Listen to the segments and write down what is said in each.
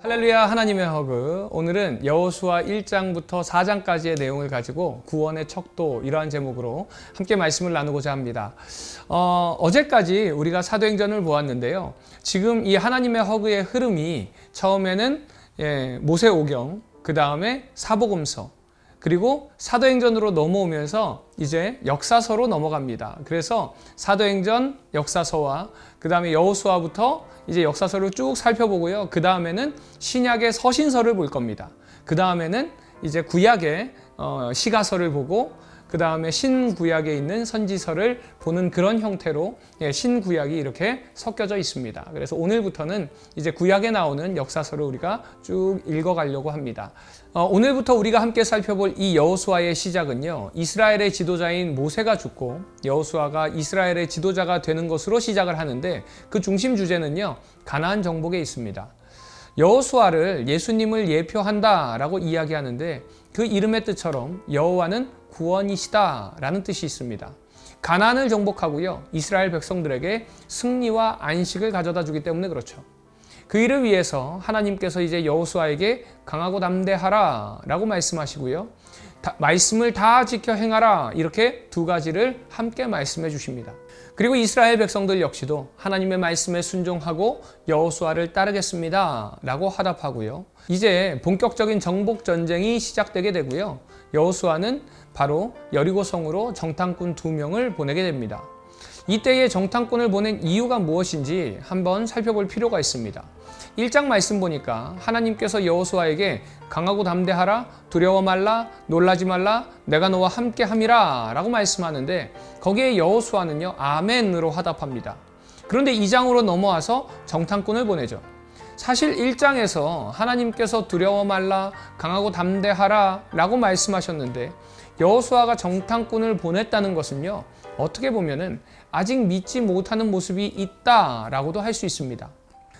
할렐루야, 하나님의 허그. 오늘은 여호수아 1장부터 4장까지의 내용을 가지고 구원의 척도, 이러한 제목으로 함께 말씀을 나누고자 합니다. 어제까지 우리가 사도행전을 보았는데요. 지금 이 하나님의 허그의 흐름이 처음에는 모세오경, 그 다음에 사복음서, 그리고 사도행전으로 넘어오면서 이제 역사서로 넘어갑니다. 그래서 사도행전, 역사서와 그 다음에 여호수아부터 이제 역사서를 쭉 살펴보고요. 그 다음에는 신약의 서신서를 볼 겁니다. 그 다음에는 이제 구약의 시가서를 보고 그 다음에 신구약에 있는 선지서를 보는 그런 형태로 신구약이 이렇게 섞여져 있습니다. 그래서 오늘부터는 이제 구약에 나오는 역사서를 우리가 쭉 읽어가려고 합니다. 오늘부터 우리가 함께 살펴볼 이 여호수아의 시작은요, 이스라엘의 지도자인 모세가 죽고 여호수아가 이스라엘의 지도자가 되는 것으로 시작을 하는데, 그 중심 주제는요, 가나안 정복에 있습니다. 여호수아를 예수님을 예표한다라고 이야기하는데, 그 이름의 뜻처럼 여호와는 구원이시다 라는 뜻이 있습니다. 가나안을 정복하고요, 이스라엘 백성들에게 승리와 안식을 가져다 주기 때문에 그렇죠. 그 일을 위해서 하나님께서 이제 여호수아에게 강하고 담대하라 라고 말씀하시고요, 말씀을 다 지켜 행하라, 이렇게 두 가지를 함께 말씀해 주십니다. 그리고 이스라엘 백성들 역시도 하나님의 말씀에 순종하고 여호수아를 따르겠습니다 라고 화답하고요, 이제 본격적인 정복 전쟁이 시작되게 되고요, 여호수아는 바로 여리고성으로 정탐꾼 2명을 보내게 됩니다. 이때의 정탐꾼을 보낸 이유가 무엇인지 한번 살펴볼 필요가 있습니다. 1장 말씀 보니까 하나님께서 여호수아에게 강하고 담대하라, 두려워 말라, 놀라지 말라, 내가 너와 함께 함이라 라고 말씀하는데, 거기에 여호수아는요, 아멘으로 화답합니다. 그런데 2장으로 넘어와서 정탐꾼을 보내죠. 사실 1장에서 하나님께서 두려워 말라, 강하고 담대하라 라고 말씀하셨는데, 여호수아가 정탐꾼을 보냈다는 것은요, 어떻게 보면은 아직 믿지 못하는 모습이 있다라고도 할 수 있습니다.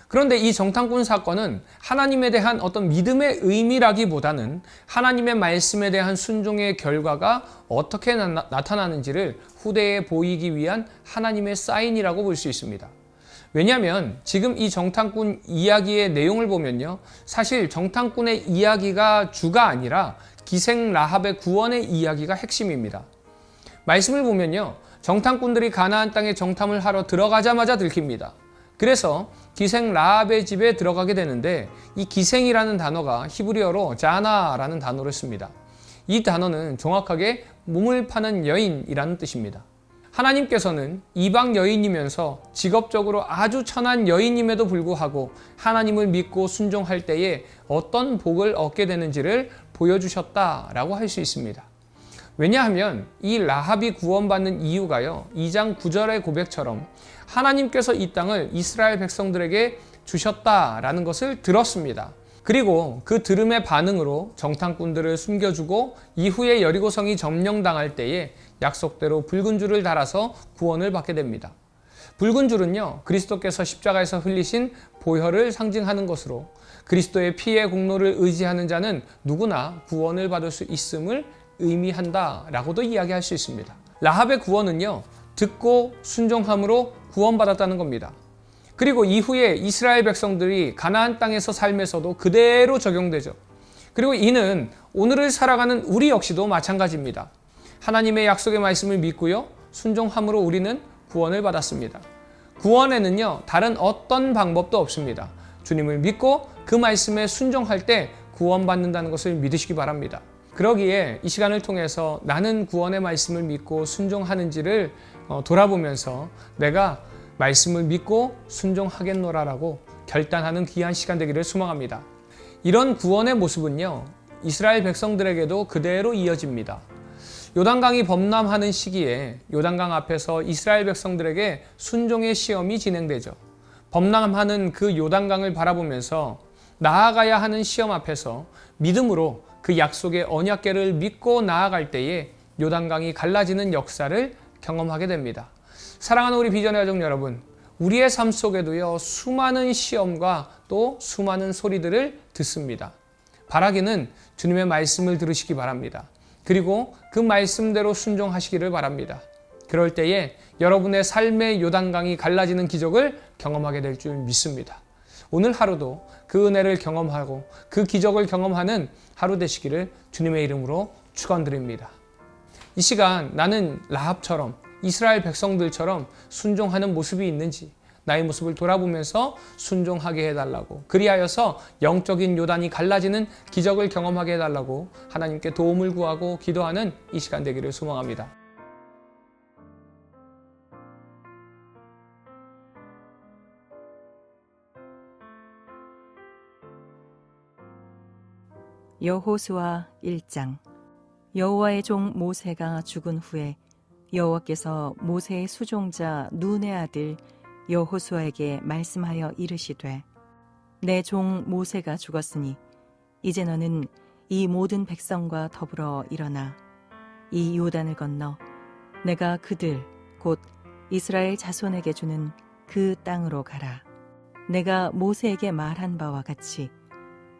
그런데 이 정탐꾼 사건은 하나님에 대한 어떤 믿음의 의미라기보다는 하나님의 말씀에 대한 순종의 결과가 어떻게 나타나는지를 후대에 보이기 위한 하나님의 사인이라고 볼 수 있습니다. 왜냐하면 지금 이 정탐꾼 이야기의 내용을 보면요, 사실 정탐꾼의 이야기가 주가 아니라 기생 라합의 구원의 이야기가 핵심입니다. 말씀을 보면요, 정탐꾼들이 가나안 땅에 정탐을 하러 들어가자마자 들킵니다. 그래서 기생 라합의 집에 들어가게 되는데, 이 기생이라는 단어가 히브리어로 자나라는 단어를 씁니다. 이 단어는 정확하게 몸을 파는 여인이라는 뜻입니다. 하나님께서는 이방 여인이면서 직업적으로 아주 천한 여인임에도 불구하고 하나님을 믿고 순종할 때에 어떤 복을 얻게 되는지를 보여주셨다라고 할 수 있습니다. 왜냐하면 이 라합이 구원받는 이유가요, 2장 9절의 고백처럼 하나님께서 이 땅을 이스라엘 백성들에게 주셨다라는 것을 들었습니다. 그리고 그 들음의 반응으로 정탐꾼들을 숨겨주고 이후에 여리고성이 점령당할 때에 약속대로 붉은 줄을 달아서 구원을 받게 됩니다. 붉은 줄은요, 그리스도께서 십자가에서 흘리신 보혈을 상징하는 것으로 그리스도의 피의 공로를 의지하는 자는 누구나 구원을 받을 수 있음을 의미한다라고도 이야기할 수 있습니다. 라합의 구원은요, 듣고 순종함으로 구원받았다는 겁니다. 그리고 이후에 이스라엘 백성들이 가나안 땅에서 삶에서도 그대로 적용되죠. 그리고 이는 오늘을 살아가는 우리 역시도 마찬가지입니다. 하나님의 약속의 말씀을 믿고요, 순종함으로 우리는 구원을 받았습니다. 구원에는요, 다른 어떤 방법도 없습니다. 주님을 믿고 그 말씀에 순종할 때 구원받는다는 것을 믿으시기 바랍니다. 그러기에 이 시간을 통해서 나는 구원의 말씀을 믿고 순종하는지를 돌아보면서 내가 말씀을 믿고 순종하겠노라라고 결단하는 귀한 시간 되기를 소망합니다. 이런 구원의 모습은요, 이스라엘 백성들에게도 그대로 이어집니다. 요단강이 범람하는 시기에 요단강 앞에서 이스라엘 백성들에게 순종의 시험이 진행되죠. 범람하는 그 요단강을 바라보면서 나아가야 하는 시험 앞에서 믿음으로 그 약속의 언약궤를 믿고 나아갈 때에 요단강이 갈라지는 역사를 경험하게 됩니다. 사랑하는 우리 비전의 가족 여러분, 우리의 삶 속에도요, 수많은 시험과 또 수많은 소리들을 듣습니다. 바라기는 주님의 말씀을 들으시기 바랍니다. 그리고 그 말씀대로 순종하시기를 바랍니다. 그럴 때에 여러분의 삶의 요단강이 갈라지는 기적을 경험하게 될 줄 믿습니다. 오늘 하루도 그 은혜를 경험하고 그 기적을 경험하는 하루 되시기를 주님의 이름으로 축원드립니다. 이 시간 나는 라합처럼 이스라엘 백성들처럼 순종하는 모습이 있는지 나의 모습을 돌아보면서 순종하게 해달라고, 그리하여서 영적인 요단이 갈라지는 기적을 경험하게 해달라고 하나님께 도움을 구하고 기도하는 이 시간 되기를 소망합니다. 여호수아 1장. 여호와의 종 모세가 죽은 후에 여호와께서 모세의 수종자 눈의 아들 여호수아에게 말씀하여 이르시되, 내 종 모세가 죽었으니 이제 너는 이 모든 백성과 더불어 일어나 이 요단을 건너 내가 그들 곧 이스라엘 자손에게 주는 그 땅으로 가라. 내가 모세에게 말한 바와 같이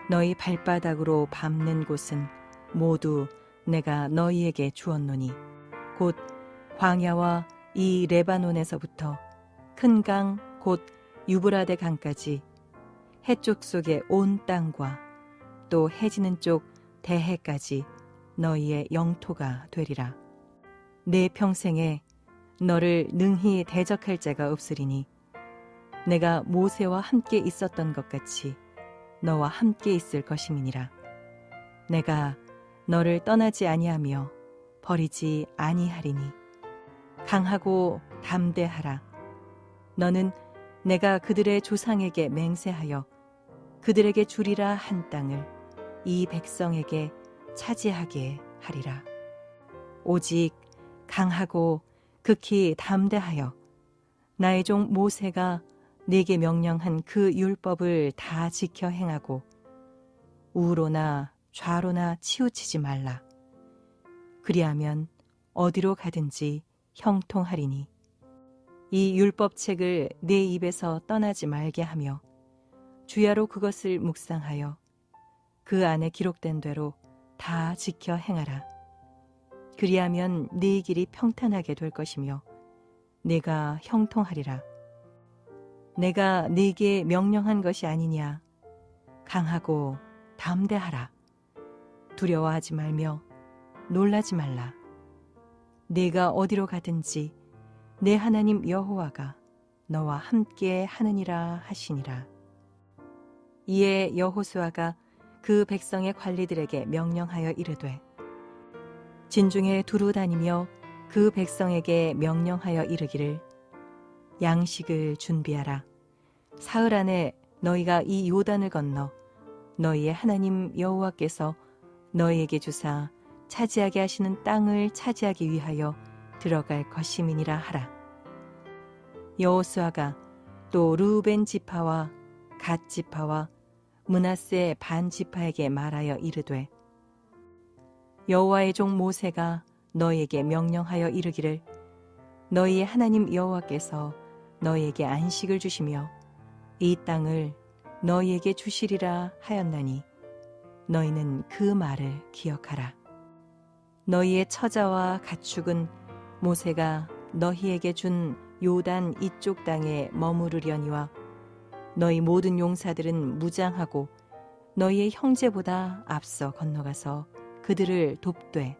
너희 발바닥으로 밟는 곳은 모두 내가 너희에게 주었노니 곧 광야와 이 레바논에서부터 큰 강 곧 유브라데 강까지 해쪽 속의 온 땅과 또 해지는 쪽 대해까지 너희의 영토가 되리라. 내 평생에 너를 능히 대적할 자가 없으리니 내가 모세와 함께 있었던 것 같이 너와 함께 있을 것임이니라. 내가 너를 떠나지 아니하며 버리지 아니하리니 강하고 담대하라. 너는 내가 그들의 조상에게 맹세하여 그들에게 주리라 한 땅을 이 백성에게 차지하게 하리라. 오직 강하고 극히 담대하여 나의 종 모세가 네게 명령한 그 율법을 다 지켜 행하고 우로나 좌로나 치우치지 말라. 그리하면 어디로 가든지 형통하리니 이 율법책을 네 입에서 떠나지 말게 하며 주야로 그것을 묵상하여 그 안에 기록된 대로 다 지켜 행하라. 그리하면 네 길이 평탄하게 될 것이며 네가 형통하리라. 내가 네게 명령한 것이 아니냐. 강하고 담대하라. 두려워하지 말며 놀라지 말라. 네가 어디로 가든지 내 하나님 여호와가 너와 함께 하느니라 하시니라. 이에 여호수아가 그 백성의 관리들에게 명령하여 이르되, 진중에 두루 다니며 그 백성에게 명령하여 이르기를, 양식을 준비하라. 사흘 안에 너희가 이 요단을 건너 너희의 하나님 여호와께서 너희에게 주사 차지하게 하시는 땅을 차지하기 위하여 들어갈 것임이니라 하라. 여호수아가 또 르우벤 지파와 갓 지파와 므낫세 반 지파에게 말하여 이르되, 여호와의 종 모세가 너희에게 명령하여 이르기를, 너희의 하나님 여호와께서 너희에게 안식을 주시며 이 땅을 너희에게 주시리라 하였나니 너희는 그 말을 기억하라. 너희의 처자와 가축은 모세가 너희에게 준 요단 이쪽 땅에 머무르려니와 너희 모든 용사들은 무장하고 너희의 형제보다 앞서 건너가서 그들을 돕되,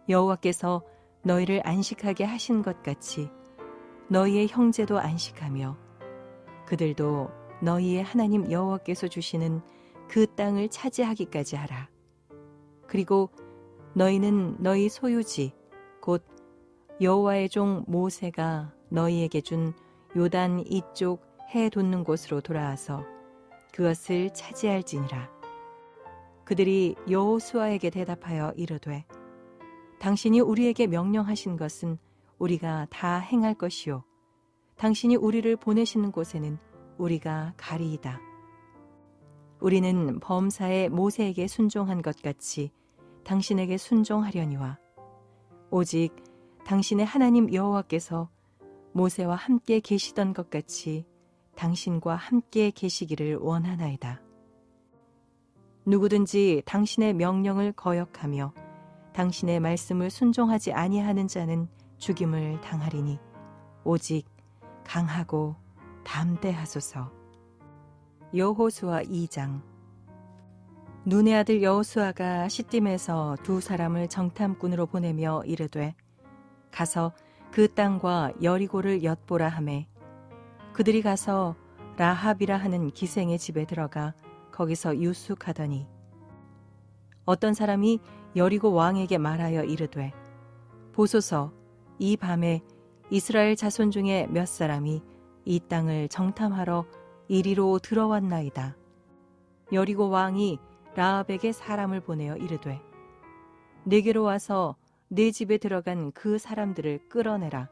여호와께서 너희를 안식하게 하신 것 같이 너희의 형제도 안식하며 그들도 너희의 하나님 여호와께서 주시는 그 땅을 차지하기까지 하라. 그리고 너희는 너희 소유지 곧 여호와의 종 모세가 너희에게 준 요단 이쪽 해 돋는 곳으로 돌아와서 그것을 차지할지니라. 그들이 여호수아에게 대답하여 이르되, 당신이 우리에게 명령하신 것은 우리가 다 행할 것이요 당신이 우리를 보내시는 곳에는 우리가 가리이다. 우리는 범사에 모세에게 순종한 것 같이 당신에게 순종하려니와 오직 당신의 하나님 여호와께서 모세와 함께 계시던 것 같이 당신과 함께 계시기를 원하나이다. 누구든지 당신의 명령을 거역하며 당신의 말씀을 순종하지 아니하는 자는 죽임을 당하리니 오직 강하고 담대하소서. 여호수아 2장. 눈의 아들 여호수아가 시딤에서 두 사람을 정탐꾼으로 보내며 이르되 가서 그 땅과 여리고를 엿보라 하매 그들이 가서 라합이라 하는 기생의 집에 들어가 거기서 유숙하더니 어떤 사람이 여리고 왕에게 말하여 이르되 보소서 이 밤에 이스라엘 자손 중에 몇 사람이 이 땅을 정탐하러 이리로 들어왔나이다. 여리고 왕이 라합에게 사람을 보내어 이르되 내게로 와서 내 집에 들어간 그 사람들을 끌어내라.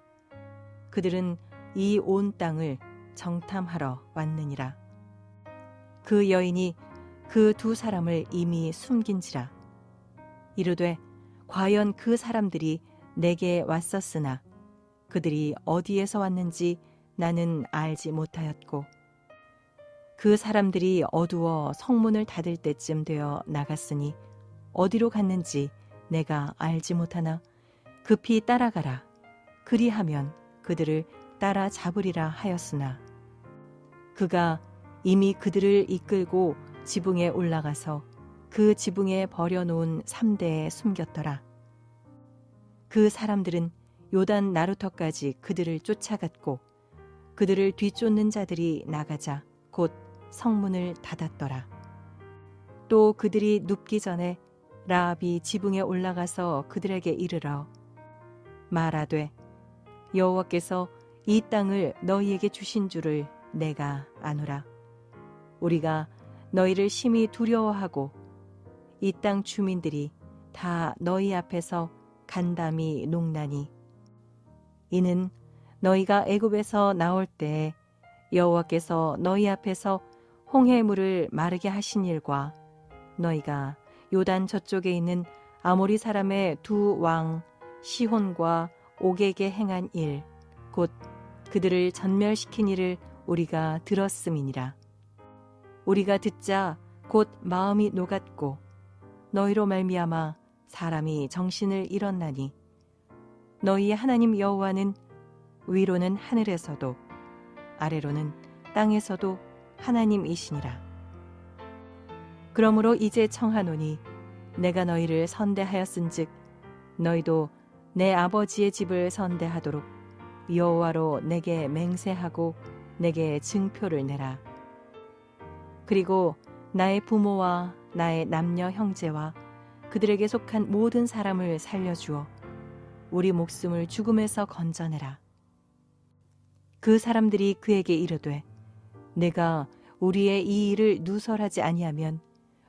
그들은 이 온 땅을 정탐하러 왔느니라. 그 여인이 그 두 사람을 이미 숨긴지라. 이르되 과연 그 사람들이 내게 왔었으나 그들이 어디에서 왔는지 나는 알지 못하였고 그 사람들이 어두워 성문을 닫을 때쯤 되어 나갔으니 어디로 갔는지 내가 알지 못하나 급히 따라가라. 그리하면 그들을 따라 잡으리라 하였으나 그가 이미 그들을 이끌고 지붕에 올라가서 그 지붕에 버려놓은 3대에 숨겼더라. 그 사람들은 요단 나루터까지 그들을 쫓아갔고 그들을 뒤쫓는 자들이 나가자 곧 성문을 닫았더라. 또 그들이 눕기 전에 라합이 지붕에 올라가서 그들에게 이르러 말하되 여호와께서 이 땅을 너희에게 주신 줄을 내가 아노라. 우리가 너희를 심히 두려워하고 이 땅 주민들이 다 너희 앞에서 간담이 농나니 이는 너희가 애굽에서 나올 때에 여호와께서 너희 앞에서 홍해물을 마르게 하신 일과 너희가 요단 저쪽에 있는 아모리 사람의 두 왕 시혼과 옥에게 행한 일 곧 그들을 전멸시킨 일을 우리가 들었음이니라. 우리가 듣자 곧 마음이 녹았고 너희로 말미암아 사람이 정신을 잃었나니 너희의 하나님 여호와는 위로는 하늘에서도 아래로는 땅에서도 하나님이시니라. 그러므로 이제 청하노니 내가 너희를 선대하였은즉 너희도 내 아버지의 집을 선대하도록 여호와로 내게 맹세하고 내게 증표를 내라. 그리고 나의 부모와 나의 남녀 형제와 그들에게 속한 모든 사람을 살려주어 우리 목숨을 죽음에서 건져내라. 그 사람들이 그에게 이르되 내가 우리의 이 일을 누설하지 아니하면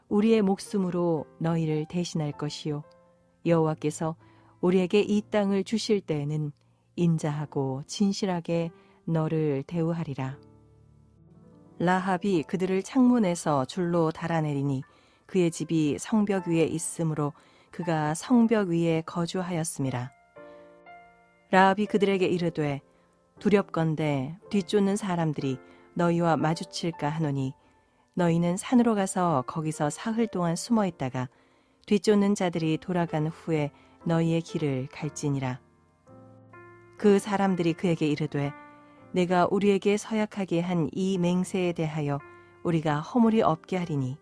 우리의 목숨으로 너희를 대신할 것이요 여호와께서 우리에게 이 땅을 주실 때에는 인자하고 진실하게 너를 대우하리라. 라합이 그들을 창문에서 줄로 달아내리니 그의 집이 성벽 위에 있으므로 그가 성벽 위에 거주하였음이라. 라합이 그들에게 이르되 두렵건대 뒤쫓는 사람들이 너희와 마주칠까 하노니 너희는 산으로 가서 거기서 사흘 동안 숨어 있다가 뒤쫓는 자들이 돌아간 후에 너희의 길을 갈지니라. 그 사람들이 그에게 이르되 내가 우리에게 서약하게 한 이 맹세에 대하여 우리가 허물이 없게 하리니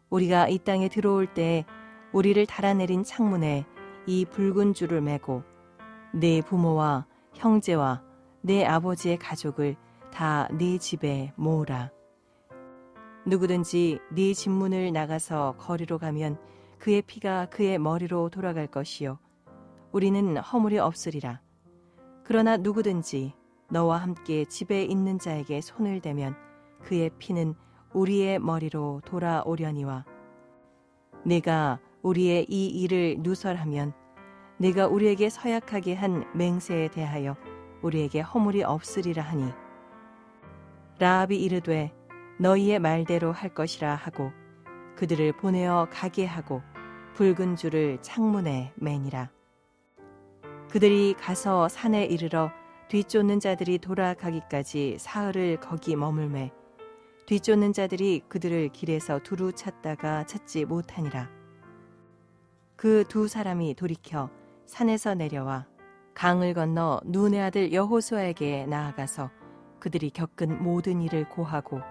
우리가 이 땅에 들어올 때 우리를 달아내린 창문에 이 붉은 줄을 매고 네 부모와 형제와 네 아버지의 가족을 다 네 집에 모으라. 누구든지 네 집 문을 나가서 거리로 가면 그의 피가 그의 머리로 돌아갈 것이요 우리는 허물이 없으리라. 그러나 누구든지 너와 함께 집에 있는 자에게 손을 대면 그의 피는 우리의 머리로 돌아오려니와 네가 우리의 이 일을 누설하면 네가 우리에게 서약하게 한 맹세에 대하여 우리에게 허물이 없으리라 하니 라합이 이르되 너희의 말대로 할 것이라 하고 그들을 보내어 가게 하고 붉은 줄을 창문에 매니라. 그들이 가서 산에 이르러 뒤쫓는 자들이 돌아가기까지 사흘을 거기 머물매 뒤쫓는 자들이 그들을 길에서 두루 찾다가 찾지 못하니라. 그 두 사람이 돌이켜 산에서 내려와 강을 건너 눈의 아들 여호수아에게 나아가서 그들이 겪은 모든 일을 고하고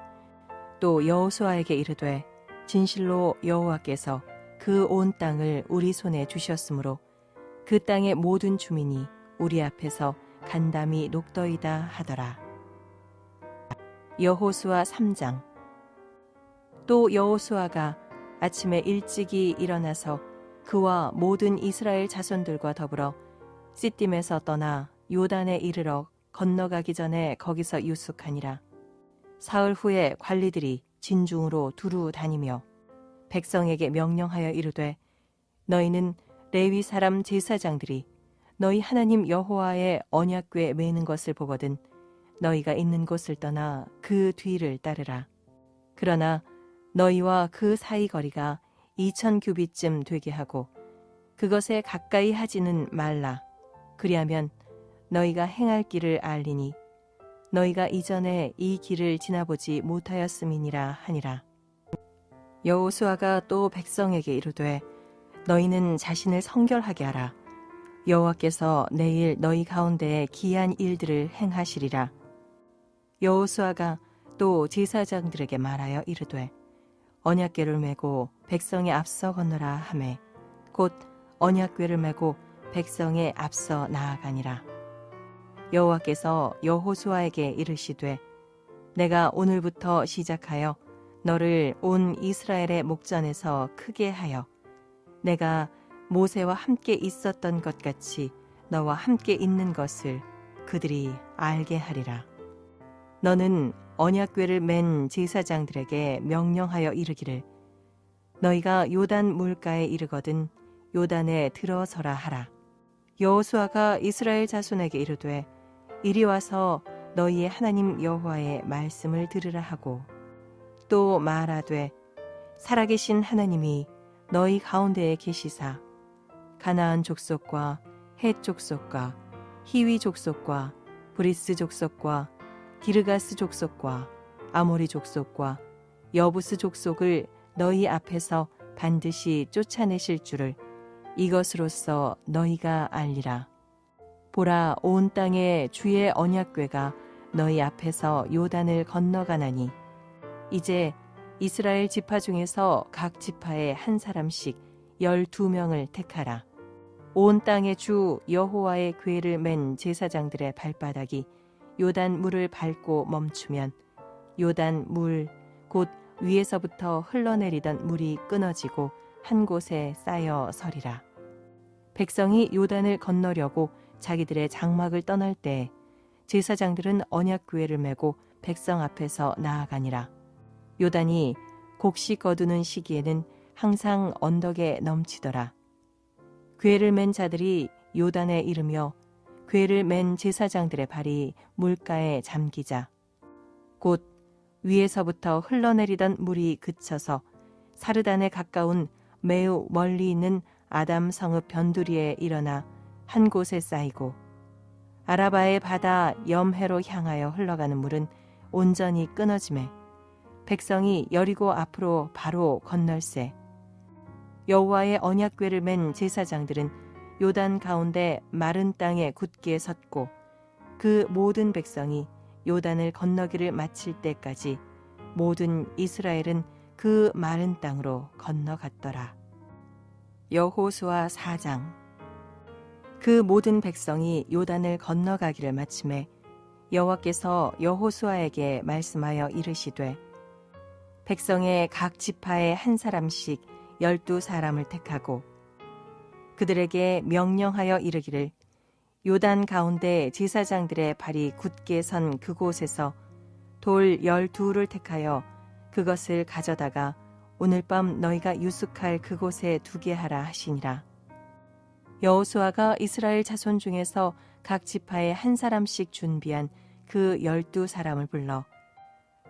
또 여호수아에게 이르되 진실로 여호와께서 그 온 땅을 우리 손에 주셨으므로 그 땅의 모든 주민이 우리 앞에서 간담이 녹더이다 하더라. 여호수아 3장. 또 여호수아가 아침에 일찍이 일어나서 그와 모든 이스라엘 자손들과 더불어 시딤에서 떠나 요단에 이르러 건너가기 전에 거기서 유숙하니라. 사흘 후에 관리들이 진중으로 두루 다니며 백성에게 명령하여 이르되 너희는 레위 사람 제사장들이 너희 하나님 여호와의 언약궤에 매는 것을 보거든 너희가 있는 곳을 떠나 그 뒤를 따르라. 그러나 너희와 그 사이 거리가 2000규빗쯤 되게 하고 그것에 가까이 하지는 말라. 그리하면 너희가 행할 길을 알리니 너희가 이전에 이 길을 지나보지 못하였음이니라 하니라. 여호수아가 또 백성에게 이르되 너희는 자신을 성결하게 하라. 여호와께서 내일 너희 가운데에 기이한 일들을 행하시리라. 여호수아가 또 제사장들에게 말하여 이르되 언약궤를 메고 백성의 앞서 건너라 하매 곧 언약궤를 메고 백성의 앞서 나아가니라. 여호와께서 여호수아에게 이르시되 내가 오늘부터 시작하여 너를 온 이스라엘의 목전에서 크게 하여 내가 모세와 함께 있었던 것 같이 너와 함께 있는 것을 그들이 알게 하리라. 너는 언약궤를 맨 제사장들에게 명령하여 이르기를 너희가 요단 물가에 이르거든 요단에 들어서라 하라. 여호수아가 이스라엘 자손에게 이르되 이리 와서 너희의 하나님 여호와의 말씀을 들으라 하고 또 말하되 살아계신 하나님이 너희 가운데에 계시사 가나안 족속과 헷 족속과 히위 족속과 브리스 족속과 기르가스 족속과 아모리 족속과 여부스 족속을 너희 앞에서 반드시 쫓아내실 줄을 이것으로써 너희가 알리라. 보라, 온 땅에 주의 언약궤가 너희 앞에서 요단을 건너가나니 이제 이스라엘 지파 중에서 각 지파에 한 사람씩 12명을 택하라. 온 땅의 주 여호와의 궤를 맨 제사장들의 발바닥이 요단 물을 밟고 멈추면 요단 물 곧 위에서부터 흘러내리던 물이 끊어지고 한 곳에 쌓여 서리라. 백성이 요단을 건너려고 자기들의 장막을 떠날 때 제사장들은 언약궤를 메고 백성 앞에서 나아가니라. 요단이 곡식 거두는 시기에는 항상 언덕에 넘치더라. 궤를 맨 자들이 요단에 이르며 궤를 맨 제사장들의 발이 물가에 잠기자 곧 위에서부터 흘러내리던 물이 그쳐서 사르단에 가까운 매우 멀리 있는 아담 성읍 변두리에 일어나 한 곳에 쌓이고 아라바의 바다 염해로 향하여 흘러가는 물은 온전히 끊어지매 백성이 여리고 앞으로 바로 건널세. 여호와의 언약궤를 맨 제사장들은 요단 가운데 마른 땅에 굳게 섰고 그 모든 백성이 요단을 건너기를 마칠 때까지 모든 이스라엘은 그 마른 땅으로 건너갔더라. 여호수아 4장. 그 모든 백성이 요단을 건너가기를 마침에 여호와께서 여호수아에게 말씀하여 이르시되 백성의 각 지파에 한 사람씩 12사람을 택하고 그들에게 명령하여 이르기를 요단 가운데 제사장들의 발이 굳게 선 그곳에서 돌 12를 택하여 그것을 가져다가 오늘 밤 너희가 유숙할 그곳에 두게 하라 하시니라. 여호수아가 이스라엘 자손 중에서 각 지파에 한 사람씩 준비한 그 12사람을 불러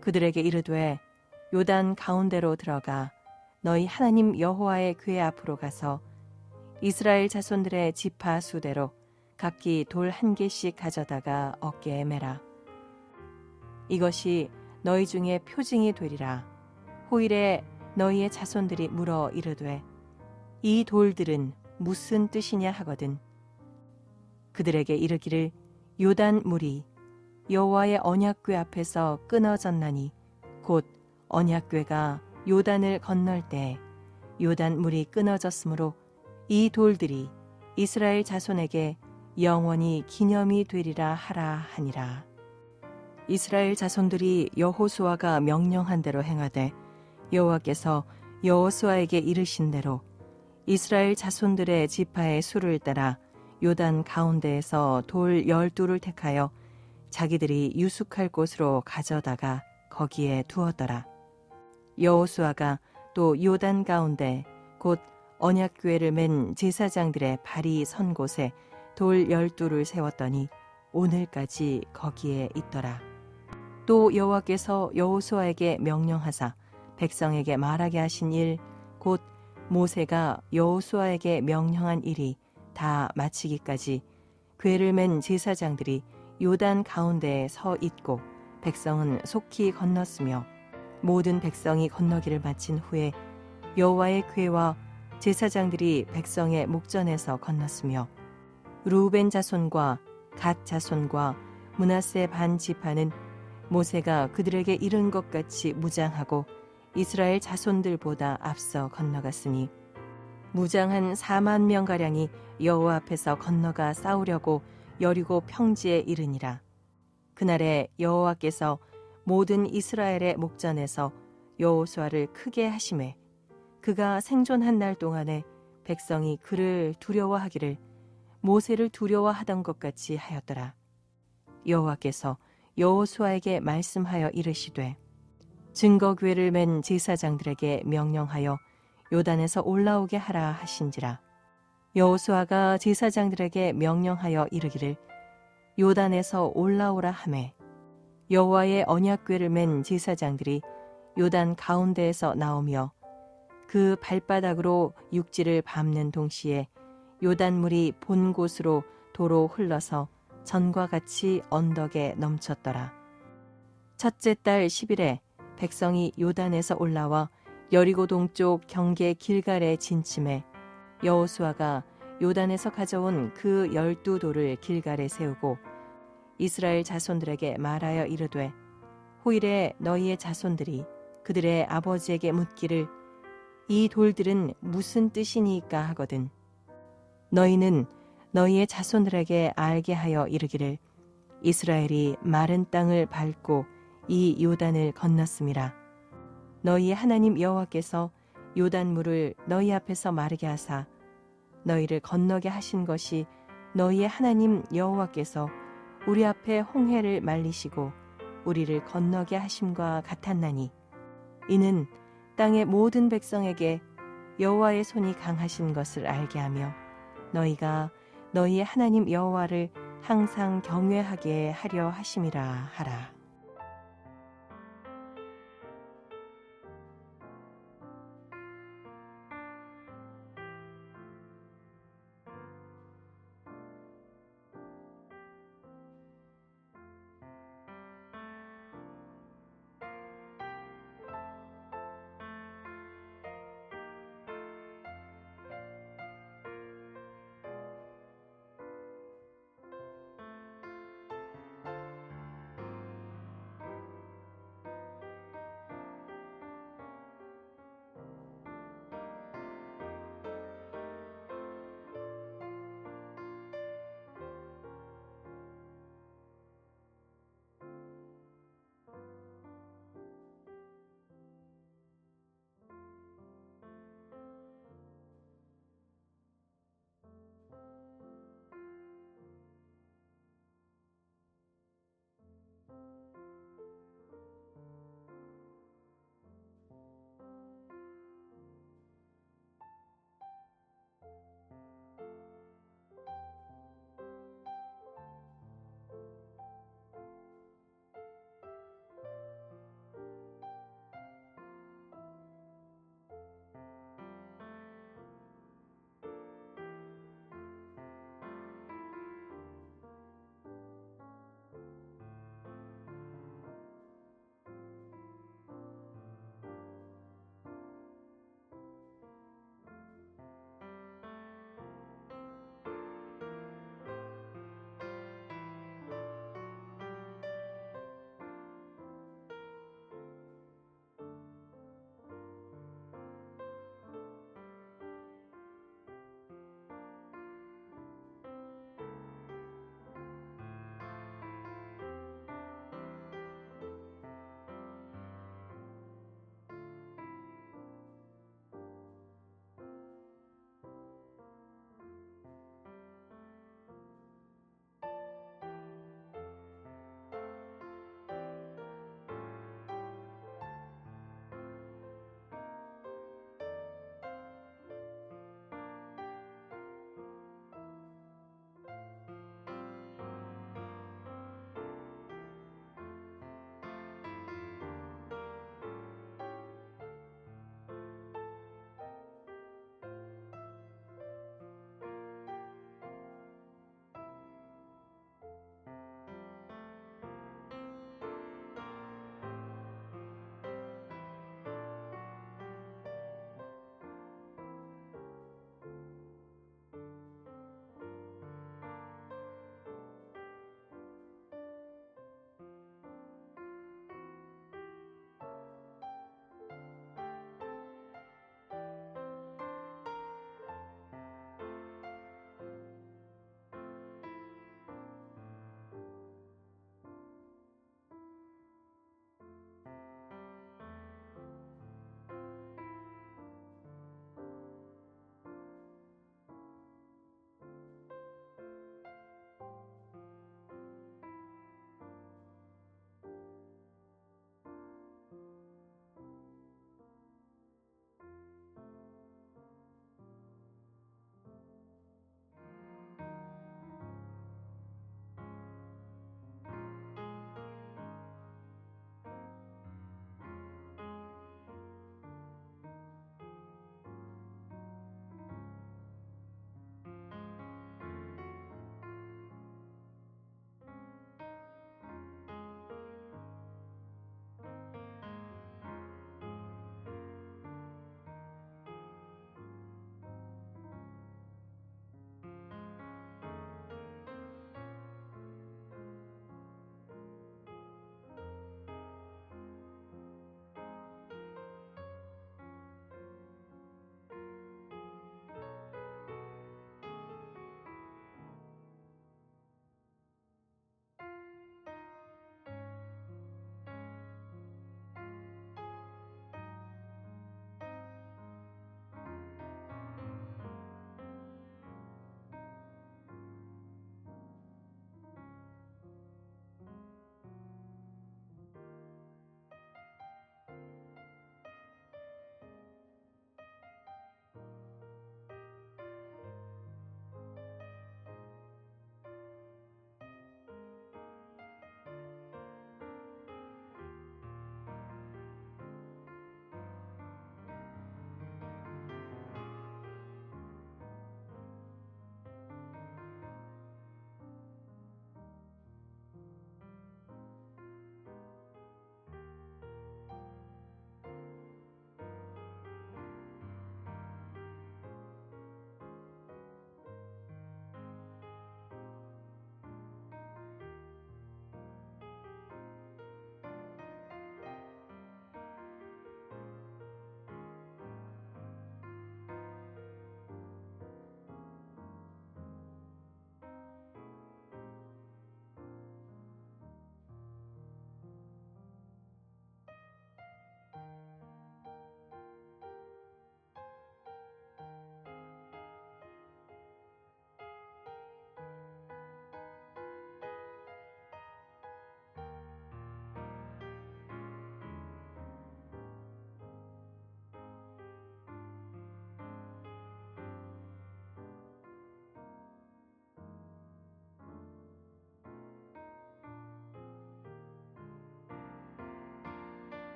그들에게 이르되 요단 가운데로 들어가 너희 하나님 여호와의 궤 앞으로 가서 이스라엘 자손들의 지파 수대로 각기 돌 한 개씩 가져다가 어깨에 매라. 이것이 너희 중에 표징이 되리라. 호일에 너희의 자손들이 물어 이르되 이 돌들은 무슨 뜻이냐 하거든 그들에게 이르기를 요단 물이 여호와의 언약궤 앞에서 끊어졌나니 곧 언약궤가 요단을 건널 때 요단 물이 끊어졌으므로 이 돌들이 이스라엘 자손에게 영원히 기념이 되리라 하라 하니라. 이스라엘 자손들이 여호수아가 명령한 대로 행하되 여호와께서 여호수아에게 이르신 대로 이스라엘 자손들의 지파의 수를 따라 요단 가운데에서 돌 12를 택하여 자기들이 유숙할 곳으로 가져다가 거기에 두었더라. 여호수아가 또 요단 가운데 곧 언약궤를 맨 제사장들의 발이 선 곳에 돌 12를 세웠더니 오늘까지 거기에 있더라. 또 여호와께서 여호수아에게 명령하사 백성에게 말하게 하신 일 곧 모세가 여호수아에게 명령한 일이 다 마치기까지 궤를 맨 제사장들이 요단 가운데에 서 있고 백성은 속히 건넜으며 모든 백성이 건너기를 마친 후에 여호와의 궤와 제사장들이 백성의 목전에서 건넜으며 루벤 자손과 갓 자손과 므낫세 반 지파는 모세가 그들에게 이른 것 같이 무장하고 이스라엘 자손들보다 앞서 건너갔으니 무장한 4만 명가량이 여호와 앞에서 건너가 싸우려고 여리고 평지에 이르니라. 그날에 여호와께서 모든 이스라엘의 목전에서 여호수아를 크게 하심에 그가 생존한 날 동안에 백성이 그를 두려워하기를 모세를 두려워하던 것 같이 하였더라. 여호와께서 여호수아에게 말씀하여 이르시되 증거궤를 맨 제사장들에게 명령하여 요단에서 올라오게 하라 하신지라. 여호수아가 제사장들에게 명령하여 이르기를 요단에서 올라오라 하매 여호와의 언약궤를 맨 제사장들이 요단 가운데에서 나오며 그 발바닥으로 육지를 밟는 동시에 요단물이 본 곳으로 도로 흘러서 전과 같이 언덕에 넘쳤더라. 첫째 달 10일에 백성이 요단에서 올라와 여리고 동쪽 경계 길갈에 진침해 여호수아가 요단에서 가져온 그 12돌을 길갈에 세우고 이스라엘 자손들에게 말하여 이르되 후일에 너희의 자손들이 그들의 아버지에게 묻기를 이 돌들은 무슨 뜻이니까 하거든 너희는 너희의 자손들에게 알게 하여 이르기를 이스라엘이 마른 땅을 밟고 이 요단을 건넜음이라. 너희의 하나님 여호와께서 요단물을 너희 앞에서 마르게 하사 너희를 건너게 하신 것이 너희의 하나님 여호와께서 우리 앞에 홍해를 말리시고 우리를 건너게 하심과 같았나니 이는 땅의 모든 백성에게 여호와의 손이 강하신 것을 알게 하며 너희가 너희의 하나님 여호와를 항상 경외하게 하려 하심이라 하라.